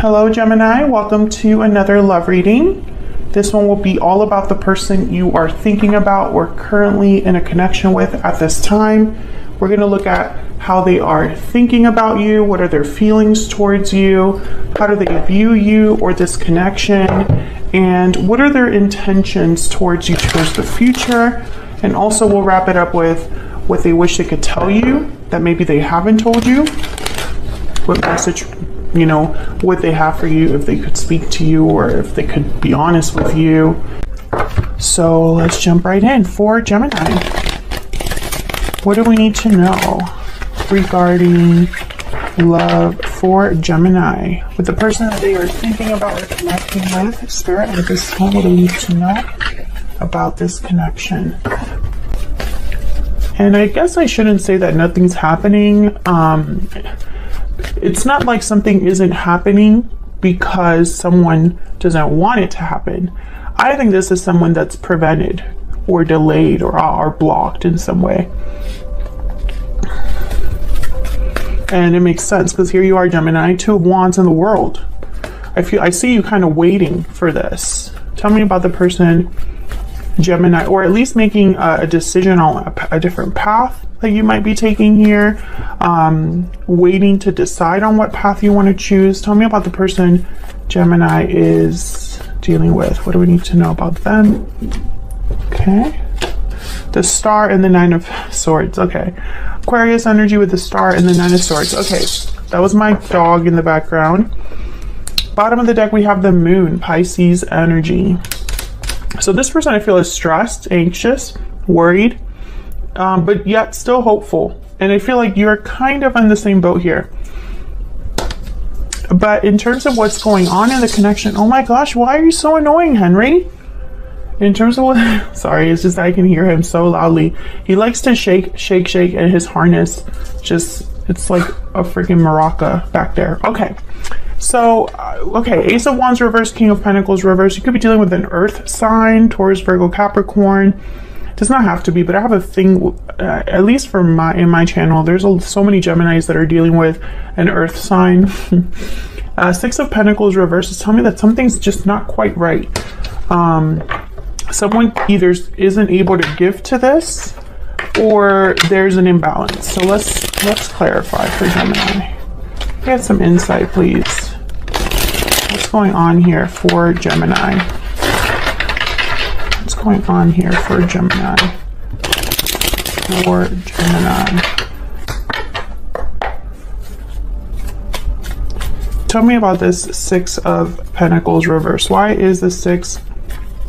Hello Gemini, welcome to another love reading. This one will be all about the person you are thinking about or currently in a connection with at this time. We're going to look at how they are thinking about you, what are their feelings towards you, how do they view you or this connection, and what are their intentions towards you towards the future. And also we'll wrap it up with what they wish they could tell you that maybe they haven't told you, what message, what they have for you, if they could speak to you or if they could be honest with you. So let's jump right in. For Gemini, what do we need to know regarding love for Gemini? With the person that they are thinking about or connecting with, Spirit, at this time, what do we need to know about this connection? And I guess I shouldn't say that nothing's happening. It's not like something isn't happening because someone doesn't want it to happen. I think this is someone that's prevented or delayed or blocked in some way. And it makes sense because here you are, Gemini, 2 of Wands in the world. I see you kind of waiting for this. Tell me about the person, Gemini, or at least making a decision on a different path that you might be taking here, waiting to decide on what path you want to choose. Tell me about the person Gemini is dealing with. What do we need to know about them? Okay. The Star and the 9 of Swords. Okay. Aquarius energy with the Star and the 9 of Swords. Okay. That was my dog in the background. Bottom of the deck, we have the Moon, Pisces energy. So this person, I feel, is stressed, anxious, worried, but yet still hopeful. And I feel like you're kind of on the same boat here. But in terms of what's going on in the connection, oh my gosh, why are you so annoying, Henry? In terms of what, sorry, it's just I can hear him so loudly. He likes to shake, and his harness just, it's like a freaking maraca back there. Okay. So, okay, Ace of Wands reverse, King of Pentacles reverse. You could be dealing with an earth sign, Taurus, Virgo, Capricorn. Does not have to be, but I have a thing, at least for in my channel, there's so many Geminis that are dealing with an earth sign. 6 of Pentacles reverses tell me that something's just not quite right. Someone either isn't able to give to this, or there's an imbalance. So let's clarify for Gemini. Get some insight, please. What's going on here for Gemini? What's going on here for Gemini? For Gemini. Tell me about this 6 of Pentacles reverse. Why is the 6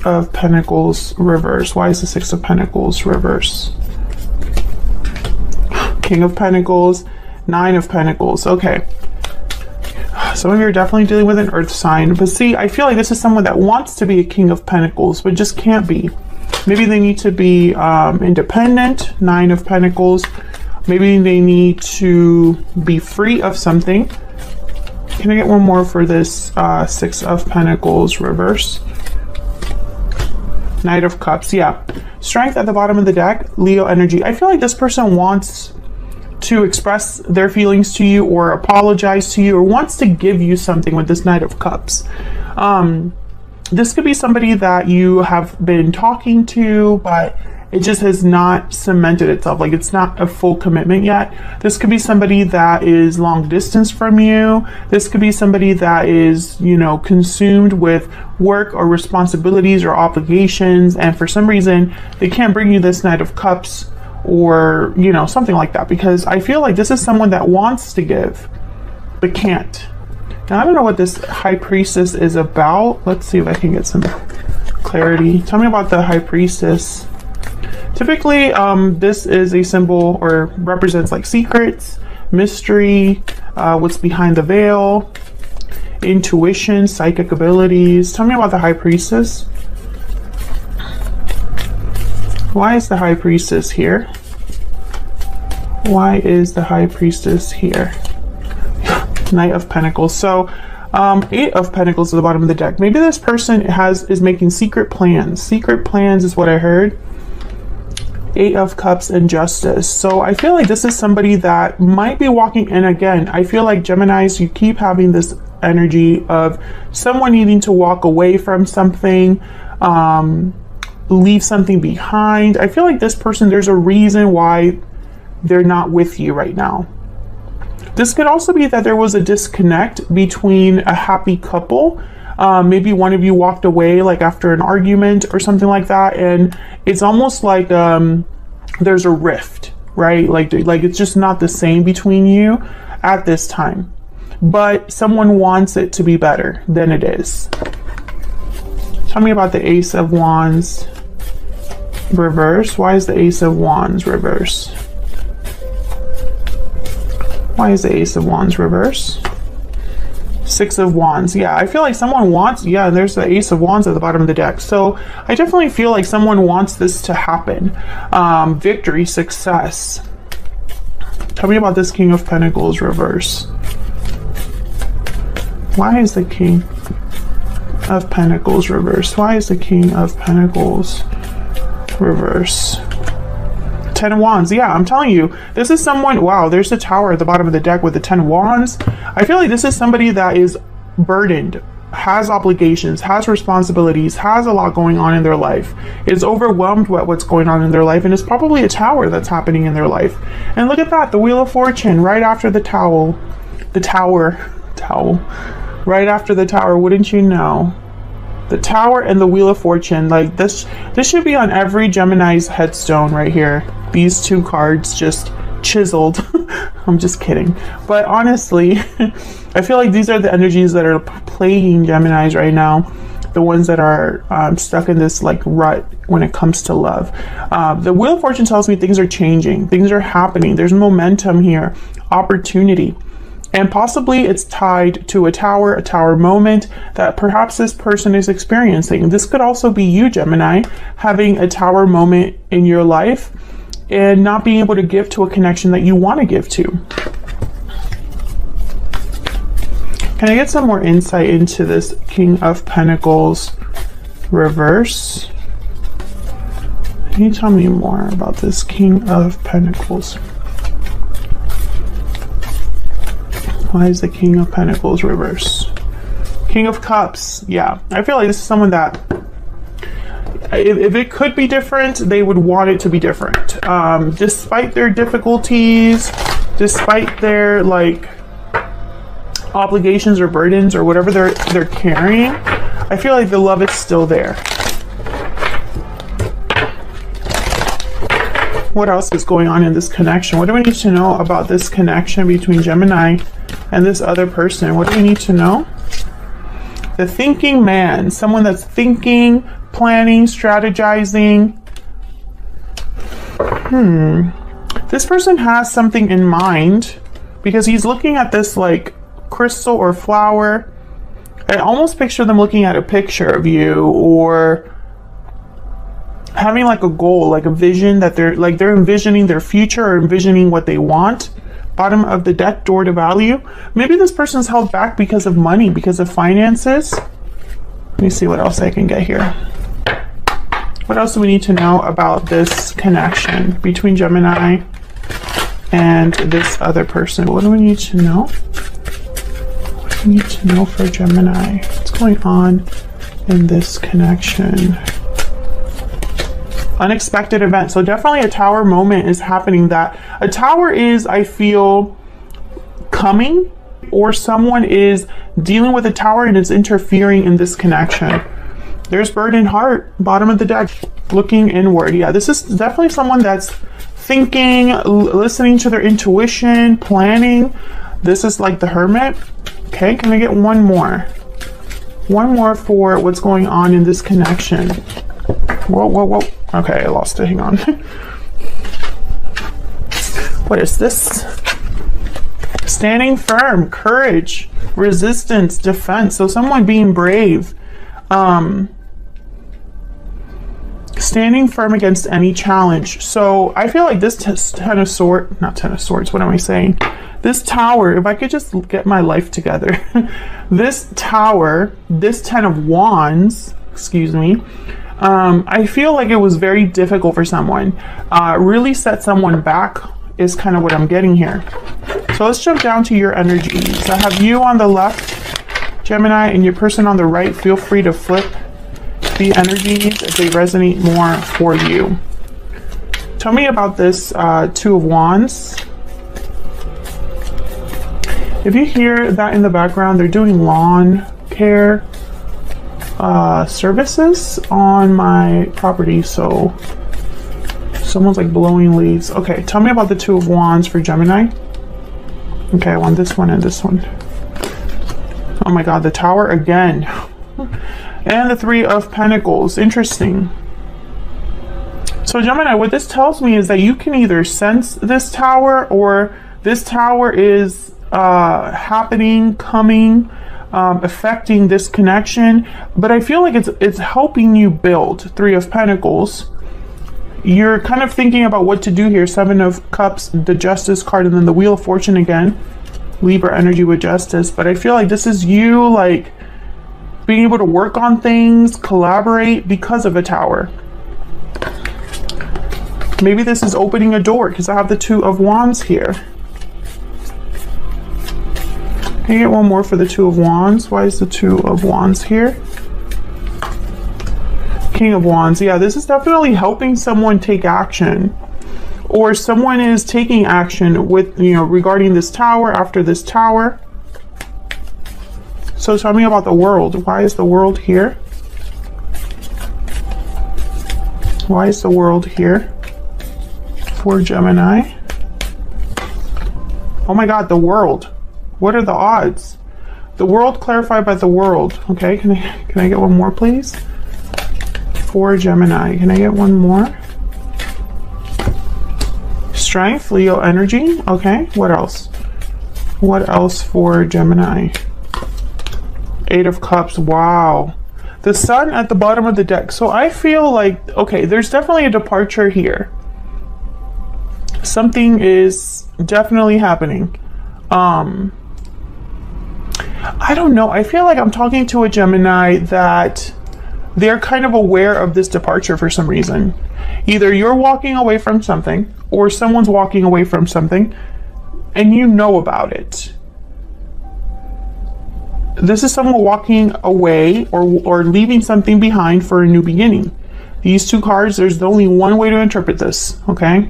of Pentacles reverse? Why is the 6 of Pentacles reverse? King of Pentacles, 9 of Pentacles. Okay. Some of you are definitely dealing with an earth sign, but see, I feel like this is someone that wants to be a King of Pentacles, but just can't be. Maybe they need to be independent, 9 of Pentacles. Maybe they need to be free of something. Can I get one more for this 6 of Pentacles reverse? Knight of Cups, yeah. Strength at the bottom of the deck, Leo energy. I feel like this person wants to express their feelings to you or apologize to you or wants to give you something with this Knight of Cups. This could be somebody that you have been talking to, but it just has not cemented itself. Like it's not a full commitment yet. This could be somebody that is long distance from you. This could be somebody that is, consumed with work or responsibilities or obligations. And for some reason, they can't bring you this Knight of Cups or something like that, because I feel like this is someone that wants to give but can't. Now I don't know what this High Priestess is about. Let's see if I can get some clarity. Tell me about the High Priestess. Typically this is a symbol or represents like secrets, mystery, what's behind the veil, intuition, psychic abilities. Tell me about the High Priestess. Why is the High Priestess here? Why is the High Priestess here? Knight of Pentacles. So 8 of Pentacles at the bottom of the deck. Maybe this person is making secret plans. Secret plans is what I heard. 8 of Cups and Justice. So I feel like this is somebody that might be walking in again. I feel like Geminis, you keep having this energy of someone needing to walk away from something, leave something behind. I feel like this person, there's a reason why they're not with you right now. This could also be that there was a disconnect between a happy couple. Maybe one of you walked away like after an argument or something like that, and it's almost like there's a rift, right? Like it's just not the same between you at this time, but someone wants it to be better than it is. Tell me about the Ace of Wands reverse. Why is the Ace of Wands reverse? Why is the Ace of Wands reverse? Six of Wands. Yeah, I feel like someone wants, yeah, there's the Ace of Wands at the bottom of the deck. So I definitely feel like someone wants this to happen. Victory, success. Tell me about this King of Pentacles reverse. Why is the King of Pentacles reverse? Why is the King of Pentacles reverse? Ten of Wands. Yeah, I'm telling you, this is someone, wow, there's the Tower at the bottom of the deck with the 10 of Wands. I feel like this is somebody that is burdened, has obligations, has responsibilities, has a lot going on in their life, is overwhelmed with what's going on in their life, and it's probably a tower that's happening in their life. And look at that, the Wheel of Fortune right after the towel. Right after the Tower, wouldn't you know? The Tower and the Wheel of Fortune, like this should be on every Gemini's headstone right here. These two cards just chiseled. I'm just kidding. But honestly, I feel like these are the energies that are plaguing Geminis right now. The ones that are stuck in this like rut when it comes to love. The Wheel of Fortune tells me things are changing. Things are happening. There's momentum here. Opportunity. And possibly it's tied to a tower moment that perhaps this person is experiencing. This could also be you, Gemini, having a tower moment in your life and not being able to give to a connection that you want to give to. Can I get some more insight into this King of Pentacles reverse? Can you tell me more about this King of Pentacles? Why is the King of Pentacles reverse? King of Cups. Yeah, I feel like this is someone that if it could be different, they would want it to be different. Despite their difficulties, despite their like obligations or burdens or whatever they're carrying, I feel like the love is still there. What else is going on in this connection? What do we need to know about this connection between Gemini and this other person? What do we need to know? The thinking man, someone that's thinking, planning, strategizing. This person has something in mind because he's looking at this like crystal or flower. I almost picture them looking at a picture of you or having like a goal, like a vision that they're envisioning their future or envisioning what they want. Bottom of the deck, door to value. Maybe this person's held back because of money, because of finances. Let me see what else I can get here. What else do we need to know about this connection between Gemini and this other person? What do we need to know? What do we need to know for Gemini? What's going on in this connection? Unexpected event. So definitely a tower moment is happening. That a tower is, I feel, coming, or someone is dealing with a tower and it's interfering in this connection. There's burdened heart, bottom of the deck, looking inward. Yeah, this is definitely someone that's thinking, listening to their intuition, planning. This is like the Hermit. Okay, can I get one more? One more for what's going on in this connection. Whoa. Okay, I lost it. Hang on. What is this? Standing firm, courage, resistance, defense. So someone being brave. Standing firm against any challenge. So I feel like this Ten of Swords, not Ten of Swords, what am I saying? This Tower, if I could just get my life together. This Tower, this Ten of Wands, excuse me, I feel like it was very difficult for someone. Really set someone back is kind of what I'm getting here. So let's jump down to your energies. I have you on the left Gemini, and your person on the right, feel free to flip the energies if they resonate more for you. Tell me about this Two of Wands. If you hear that in the background, they're doing lawn care services on my property, so someone's like blowing leaves. Okay, tell me about the Two of Wands for Gemini. Okay, I want this one and this one. Oh my god, the Tower again. And the Three of Pentacles. Interesting. So Gemini, what this tells me is that you can either sense this Tower, or this Tower is happening, coming, affecting this connection. But I feel like it's helping you build. Three of Pentacles. You're kind of thinking about what to do here. Seven of Cups, the Justice card, and then the Wheel of Fortune again. Libra energy with Justice. But I feel like this is you, like, being able to work on things, collaborate because of a Tower. Maybe this is opening a door because I have the Two of Wands here. Can you get one more for the Two of Wands? Why is the Two of Wands here? King of Wands. Yeah, this is definitely helping someone take action. Or someone is taking action with, you know, regarding this Tower, after this Tower. So tell me about the World. Why is the World here? Why is the World here for Gemini? Oh my god, the World. What are the odds? The World clarified by the World. Okay, can I get one more, please? For Gemini. Can I get one more? Strength, Leo energy. Okay, what else? What else for Gemini? Eight of Cups. Wow. The Sun at the bottom of the deck. So I feel like, okay, there's definitely a departure here. Something is definitely happening. I don't know. I feel like I'm talking to a Gemini that they're kind of aware of this departure for some reason. Either you're walking away from something, or someone's walking away from something, and you know about it. This is someone walking away or leaving something behind for a new beginning. These two cards, there's only one way to interpret this, okay?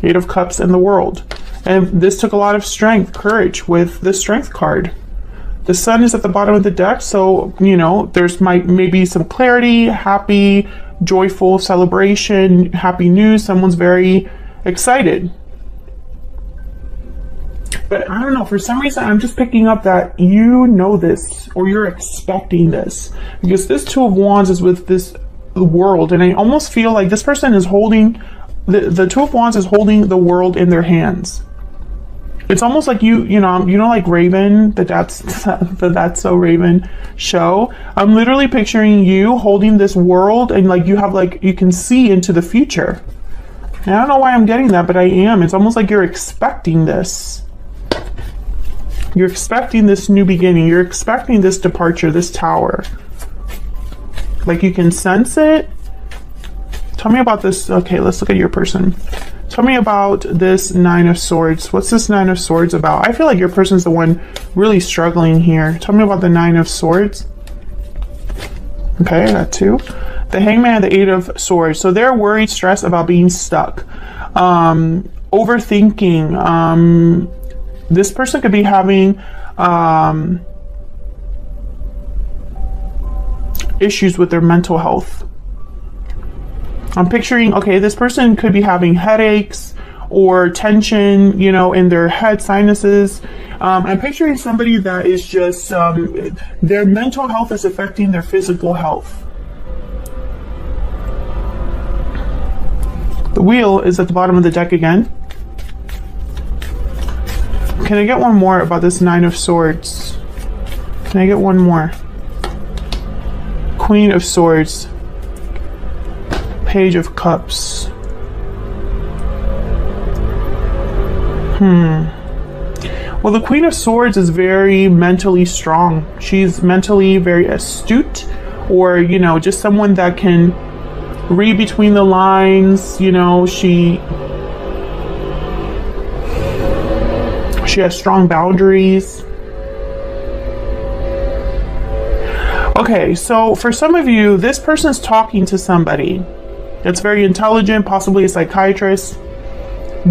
Eight of Cups and the World. And this took a lot of strength, courage with the Strength card. The Sun is at the bottom of the deck, so, you know, there's maybe some clarity, happy, joyful celebration, happy news. Someone's very excited. But I don't know, for some reason, I'm just picking up that you know this, or you're expecting this. Because this Two of Wands is with this World, and I almost feel like this person is holding, the Two of Wands is holding the world in their hands. It's almost like you know, like Raven, That's So Raven show. I'm literally picturing you holding this world, and like you have, like, you can see into the future. And I don't know why I'm getting that, but I am. It's almost like you're expecting this. You're expecting this new beginning. You're expecting this departure, this Tower. Like you can sense it. Tell me about this. Okay, let's look at your person. Tell me about this Nine of Swords. What's this Nine of Swords about? I feel like your person's the one really struggling here. Tell me about the Nine of Swords. Okay, I got two. The Hangman and the Eight of Swords. So they're worried, stressed about being stuck. Overthinking. This person could be having issues with their mental health. I'm picturing, okay, this person could be having headaches or tension, you know, in their head, sinuses. I'm picturing somebody that is just, their mental health is affecting their physical health. The Wheel is at the bottom of the deck again. Can I get one more about this Nine of Swords? Can I get one more? Queen of Swords. Page of Cups. Well, the Queen of Swords is very mentally strong. She's mentally very astute, or, you know, just someone that can read between the lines. You know, she has strong boundaries. Okay, so for some of you, this person's talking to somebody that's very intelligent, possibly a psychiatrist,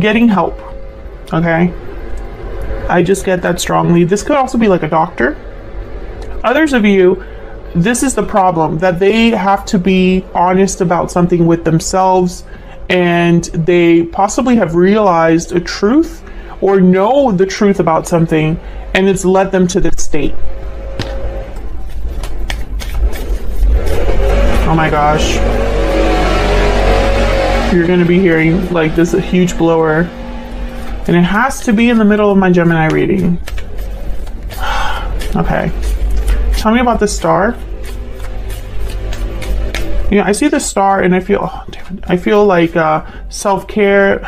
getting help. Okay, I just get that strongly. This could also be like a doctor. Others of you, this is the problem, that they have to be honest about something with themselves, and they possibly have realized a truth or know the truth about something, and it's led them to this state. Oh my gosh. You're going to be hearing like this a huge blower, and it has to be in the middle of my Gemini reading. Okay. Tell me about the star. You know, I see the star and I feel, oh, damn it. I feel like self-care,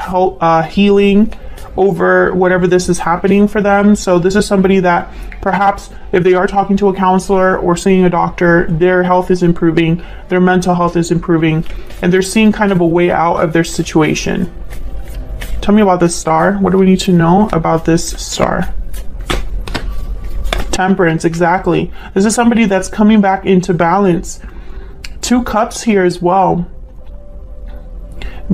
healing over whatever this is happening for them. So this is somebody that perhaps if they are talking to a counselor or seeing a doctor, their health is improving, their mental health is improving, and they're seeing kind of a way out of their situation. Tell me about this star. What do we need to know about this star? Temperance, exactly. This is somebody that's coming back into balance. 2 cups here as well.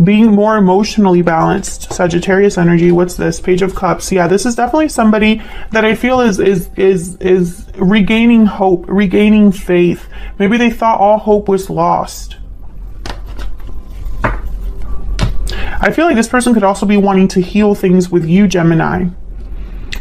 Being more emotionally balanced. Sagittarius energy. What's this? Page of Cups. Yeah, this is definitely somebody that I feel is regaining hope, regaining faith. Maybe they thought all hope was lost. I feel like this person could also be wanting to heal things with you, Gemini.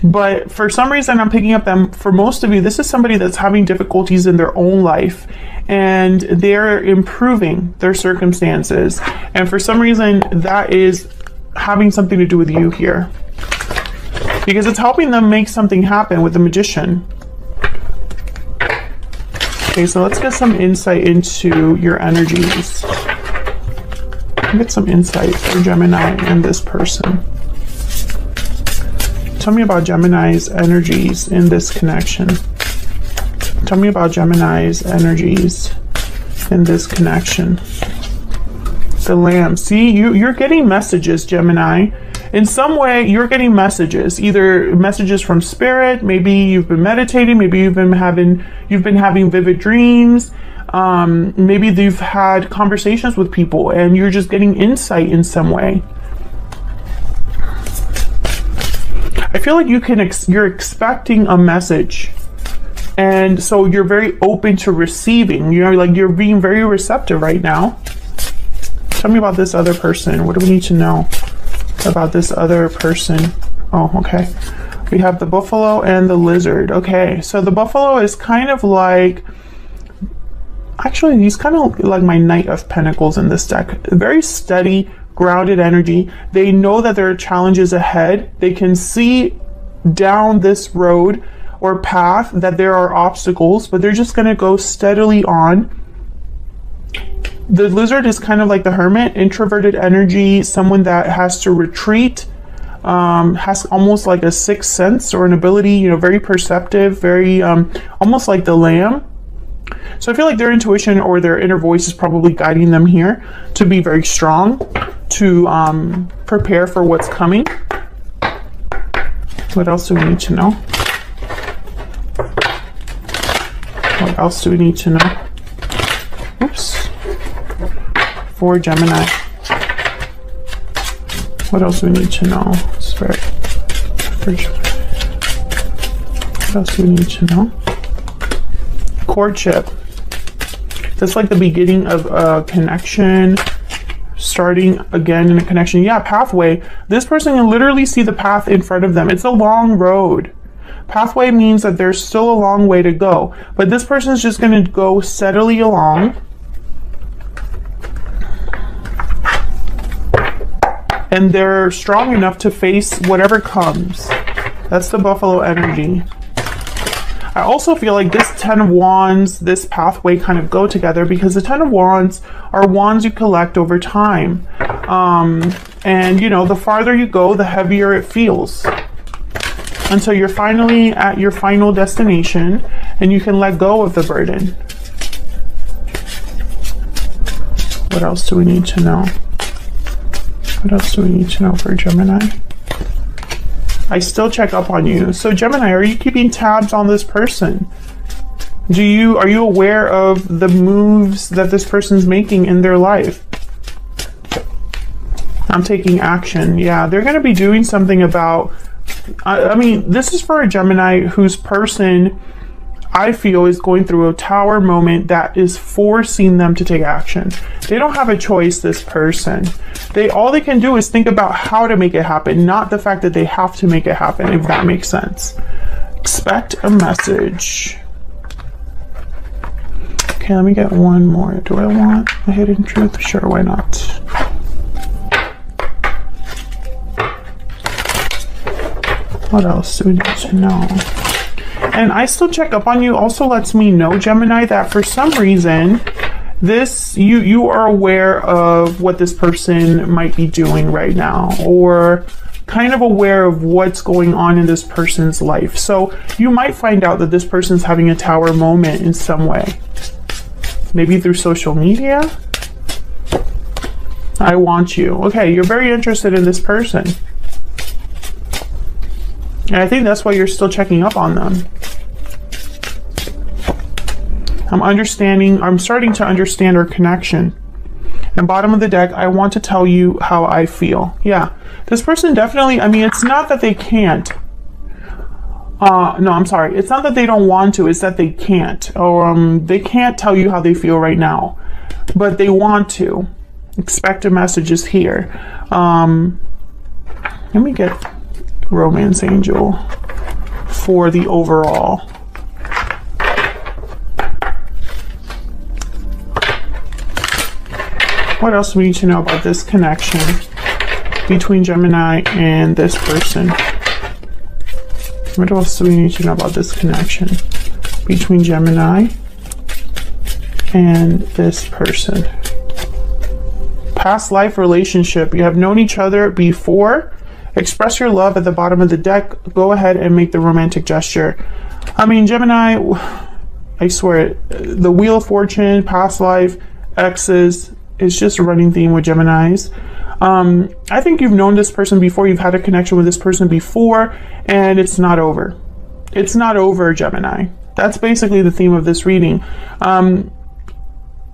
But for some reason, I'm picking up them. For most of you, this is somebody that's having difficulties in their own life, and they're improving their circumstances. And for some reason, that is having something to do with you here, because it's helping them make something happen with the Magician. Okay, so let's get some insight into your energies. Get some insight for Gemini and this person. Tell me about Gemini's energies in this connection. Tell me about Gemini's energies in this connection. The Lamb. See, you're getting messages, Gemini. In some way, you're getting messages. Either messages from spirit. Maybe you've been meditating. Maybe you've been having vivid dreams. Maybe you've had conversations with people, and you're just getting insight in some way. I feel like you're expecting a message, and so you're very open to receiving. You know, like you're being very receptive right now. Tell me about this other person. What do we need to know about this other person? Oh, okay. We have the buffalo and the lizard. Okay, so the buffalo is kind of like, actually, he's kind of like my Knight of Pentacles in this deck. Very steady, grounded energy. They know that there are challenges ahead. They can see down this road or path that there are obstacles, but they're just going to go steadily on. The lizard is kind of like the hermit, introverted energy, someone that has to retreat, has almost like a sixth sense or an ability, you know, very perceptive, very almost like the lamb. So I feel like their intuition or their inner voice is probably guiding them here to be very strong, to prepare for what's coming. What else do we need to know? What else do we need to know? Oops. For Gemini. What else do we need to know? Spirit. For Gemini. What else do we need to know? Courtship. That's like the beginning of a connection, starting again in a connection. Yeah, pathway. This person can literally see the path in front of them. It's a long road. Pathway means that there's still a long way to go, but this person is just going to go steadily along. And they're strong enough to face whatever comes. That's the buffalo energy. I also feel like this 10 of Wands, this pathway kind of go together, because the 10 of Wands are wands you collect over time. And you know, the farther you go, the heavier it feels, until you're finally at your final destination and you can let go of the burden. What else do we need to know? What else do we need to know for Gemini? I still check up on you. So Gemini, are you keeping tabs on this person? Are you aware of the moves that this person's making in their life? I'm taking action. Yeah, they're going to be doing something about, I mean, this is for a Gemini whose person, I feel, is going through a tower moment that is forcing them to take action. They don't have a choice, this person. All they can do is think about how to make it happen, not the fact that they have to make it happen, if that makes sense. Expect a message. Okay, let me get one more. Do I want a hidden truth? Sure, why not? What else do we need to know? And I still check up on you also lets me know, Gemini, that for some reason, you are aware of what this person might be doing right now, or kind of aware of what's going on in this person's life. So you might find out that this person's having a tower moment in some way. Maybe through social media. I want you. Okay, you're very interested in this person. And I think that's why you're still checking up on them. I'm starting to understand our connection. And bottom of the deck, I want to tell you how I feel. Yeah, this person definitely, I mean, it's not that they can't. No, I'm sorry. It's not that they don't want to, it's that they can't. Or they can't tell you how they feel right now. But they want to. Expect a message is here. Let me get Romance Angel for the overall. What else do we need to know about this connection between Gemini and this person? What else do we need to know about this connection between Gemini and this person? Past life relationship. You have known each other before. Express your love at the bottom of the deck. Go ahead and make the romantic gesture. I mean, Gemini, I swear, the Wheel of Fortune, past life, exes, is just a running theme with Geminis. I think you've known this person before. You've had a connection with this person before, and it's not over. It's not over, Gemini. That's basically the theme of this reading.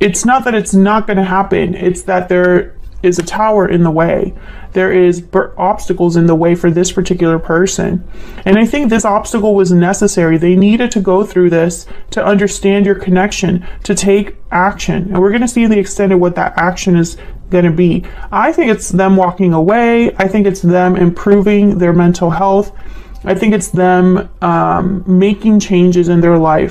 It's not that it's not going to happen. It's that there is a tower in the way. There is obstacles in the way for this particular person. And I think this obstacle was necessary. They needed to go through this to understand your connection, to take action. And we're going to see the extent of what that action is going to be. I think it's them walking away. I think it's them improving their mental health. I think it's them making changes in their life.